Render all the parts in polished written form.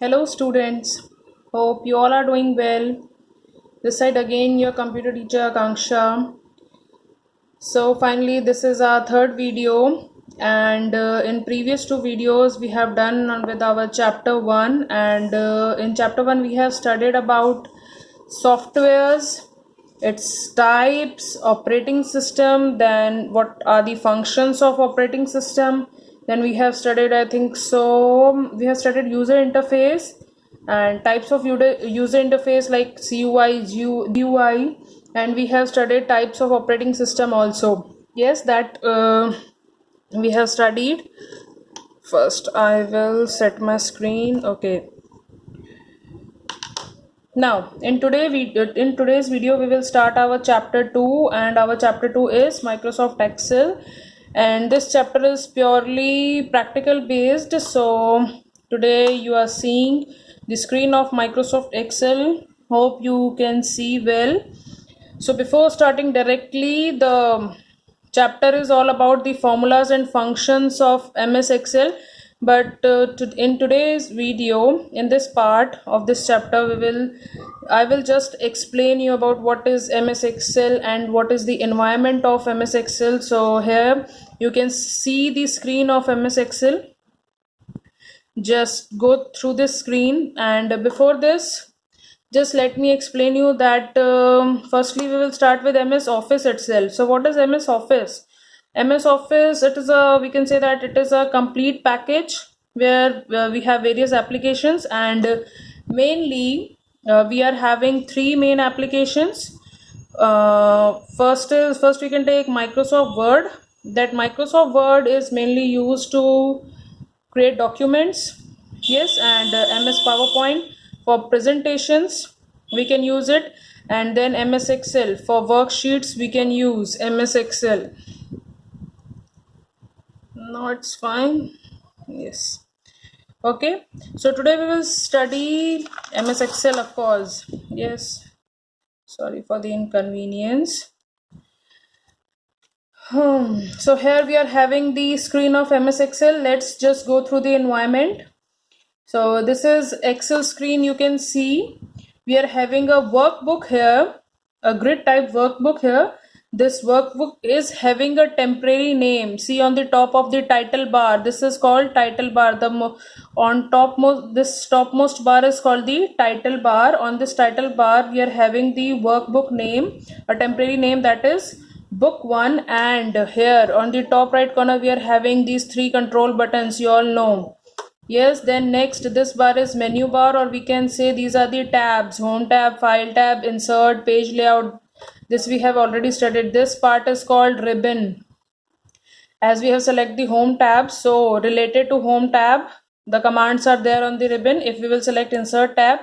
Hello students, hope you all are doing well. This side again your computer teacher Akanksha. So finally this is our third video, and in previous two videos we have done with our chapter 1, and in chapter 1 we have studied about softwares, its types, operating system, then what are the functions of operating system. Then we have studied, I think so, we have studied user interface and types of user interface like CUI, GUI, and we have studied types of operating system also. Yes, that we have studied. First, I will set my screen. Okay. Now, in today's video, we will start our chapter 2, and our chapter 2 is Microsoft Excel, and this chapter is purely practical based. So, today you are seeing the screen of Microsoft Excel. Hope you can see well. So, before starting directly, the chapter is all about the formulas and functions of MS Excel, but in today's video, in this part of this chapter, I will just explain you about what is MS Excel and what is the environment of MS Excel. So here you can see the screen of MS Excel. Just go through this screen, and before this, just let me explain you that firstly we will start with MS Office itself. So what is MS Office? MS Office, it is a, we can say that it is a complete package where we have various applications, and mainly we are having three main applications. First we can take Microsoft Word. That Microsoft Word is mainly used to create documents. Yes, and MS PowerPoint for presentations we can use it, and then MS Excel for worksheets we can use MS Excel. No, it's fine. Yes. Okay, so today we will study MS Excel, of course. Yes, sorry for the inconvenience. So here we are having the screen of MS Excel. Let's just go through the environment. So this is Excel screen. You can see we are having a workbook here, a grid type workbook here. This workbook is having a temporary name. See on the top of the title bar, this is called title bar. On topmost, this topmost bar is called the title bar. On this title bar we are having the workbook name, a temporary name, that is book 1, and here on the top right corner we are having these three control buttons, you all know. Yes, then next this bar is menu bar, or we can say these are the tabs: home tab, file tab, insert, page layout. This we have already studied. This part is called ribbon. As we have selected the home tab, so related to home tab, the commands are there on the ribbon. If we will select insert tab,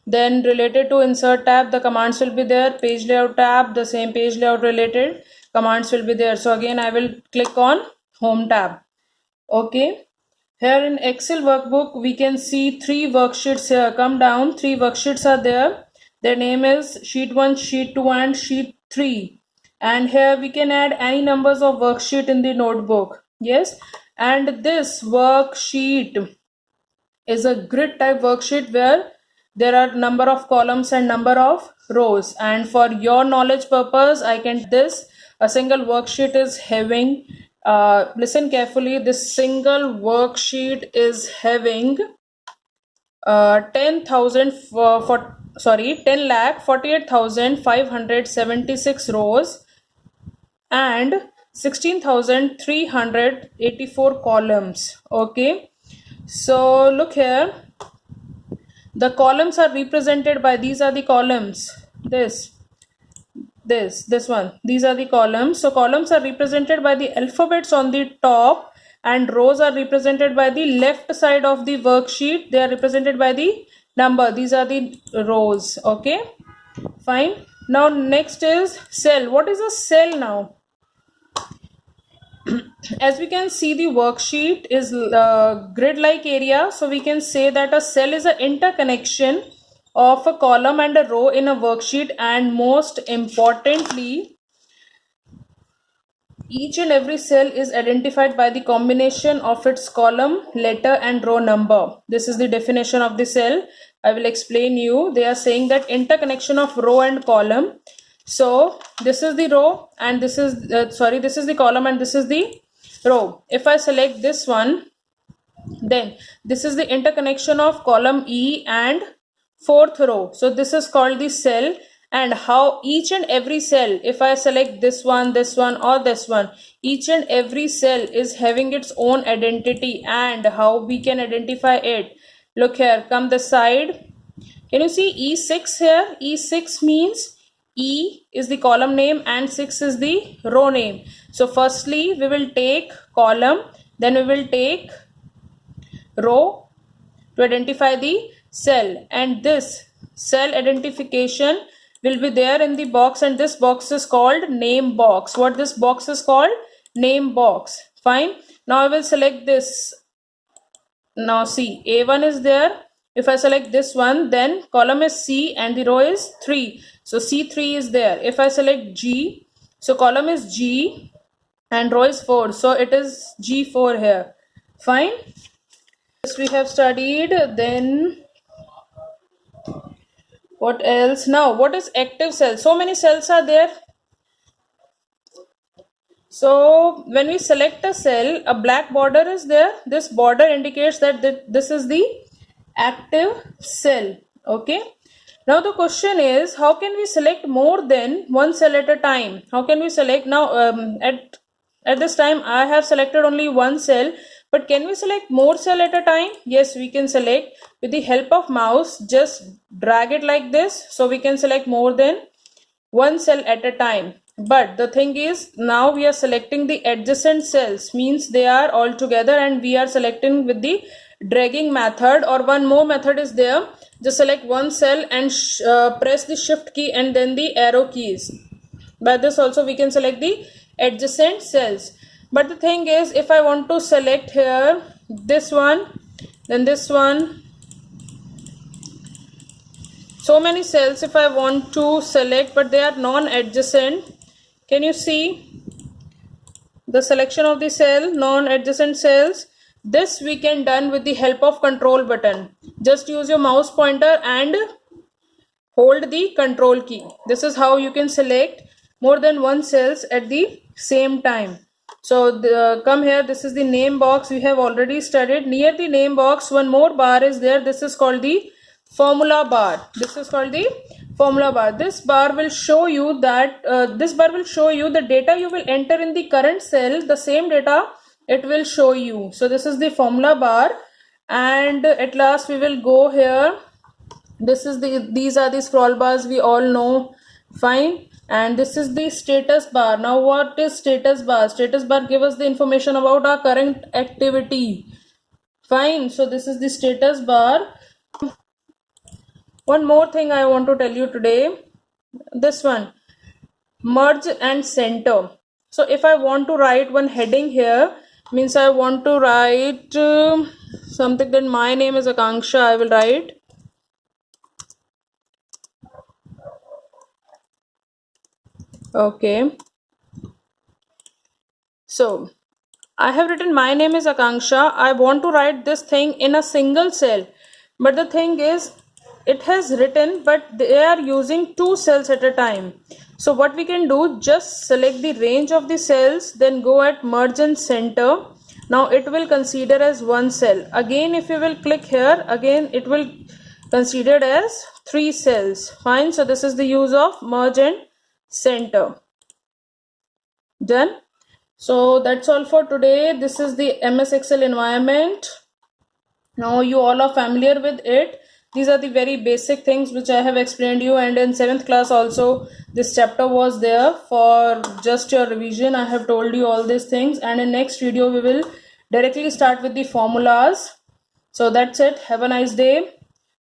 then related to insert tab, the commands will be there. Page layout tab, the same page layout related commands will be there. So again I will click on home tab. Okay. Here in Excel workbook, we can see three worksheets here. Come down, three worksheets are there. Their name is sheet 1, sheet 2, and sheet 3. And here we can add any numbers of worksheet in the notebook. Yes. And this worksheet is a grid type worksheet where there are number of columns and number of rows. And for your knowledge purpose, I can this a single worksheet is having, listen carefully, this single worksheet is having 10 lakh 48,576 rows and 16,384 columns. Okay, so look here, the columns are represented by, these are the columns, this one, these are the columns. So columns are represented by the alphabets on the top, and rows are represented by the left side of the worksheet. They are represented by the number. These are the rows. Okay, fine. Now next is cell. What is a cell now? As we can see, the worksheet is grid like area, so we can say that a cell is an interconnection of a column and a row in a worksheet, and most importantly Each and every cell is identified by the combination of its column, letter and row number. This is the definition of the cell. I will explain you. They are saying that interconnection of row and column. So this is the row and this is this is the column and this is the row. If I select this one, then this is the interconnection of column E and fourth row. So this is called the cell. And how each and every cell, if I select this one or this one, each and every cell is having its own identity. And how we can identify it? Look here, come this side. Can you see E6 here? E6 means E is the column name and 6 is the row name. So firstly we will take column, then we will take row to identify the cell, and this cell identification will be there in the box, and this box is called name box. What this box is called? Name box. Fine. Now I will select this. Now see, A1 is there. If I select this one, then column is C and the row is 3. So C3 is there. If I select G, so column is G and row is 4. So it is G4 here. Fine. This we have studied. Then what else? Now what is active cell? So many cells are there. So when we select a cell, a black border is there. This border indicates that this is the active cell. Okay. Now the question is, how can we select more than one cell at a time? How can we select? Now at this time I have selected only one cell, but can we select more cell at a time? Yes, we can select with the help of mouse. Just drag it like this, so we can select more than one cell at a time. But the thing is, now we are selecting the adjacent cells, means they are all together, and we are selecting with the dragging method. Or one more method is there. Just select one cell and press the shift key and then the arrow keys. By this also we can select the adjacent cells. But the thing is, if I want to select here this one, then this one, so many cells if I want to select, but they are non-adjacent. Can you see the selection of the cell, non-adjacent cells? This we can done with the help of control button. Just use your mouse pointer and hold the control key. This is how you can select more than one cells at the same time. So come here, this is the name box we have already studied. Near the name box, one more bar is there. This is called the formula bar. This is called the formula bar. This bar will show you that the data you will enter in the current cell, the same data it will show you. So this is the formula bar, and at last we will go here. These are the scroll bars we all know. Fine. And this is the status bar. Now what is status bar? Status bar gives us the information about our current activity. Fine. So this is the status bar. One more thing I want to tell you today. This one, merge and center. So if I want to write one heading here, means I want to write something, that my name is Akanksha, I will write. Okay. So I have written my name is Akanksha. I want to write this thing in a single cell. But the thing is, it has written, but they are using two cells at a time. So what we can do, just select the range of the cells, then go at merge and center. Now it will consider as one cell. Again, if you will click here, again it will considered as 3 cells. Fine. So this is the use of merge and center. Done. So that's all for today. This is the MS Excel environment. Now you all are familiar with it. These are the very basic things which I have explained you, and in 7th class also this chapter was there for just your revision. I have told you all these things, and in next video we will directly start with the formulas. So that's it. Have a nice day.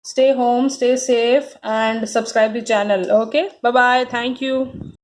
Stay home, stay safe, and subscribe the channel. Okay, bye bye. Thank you.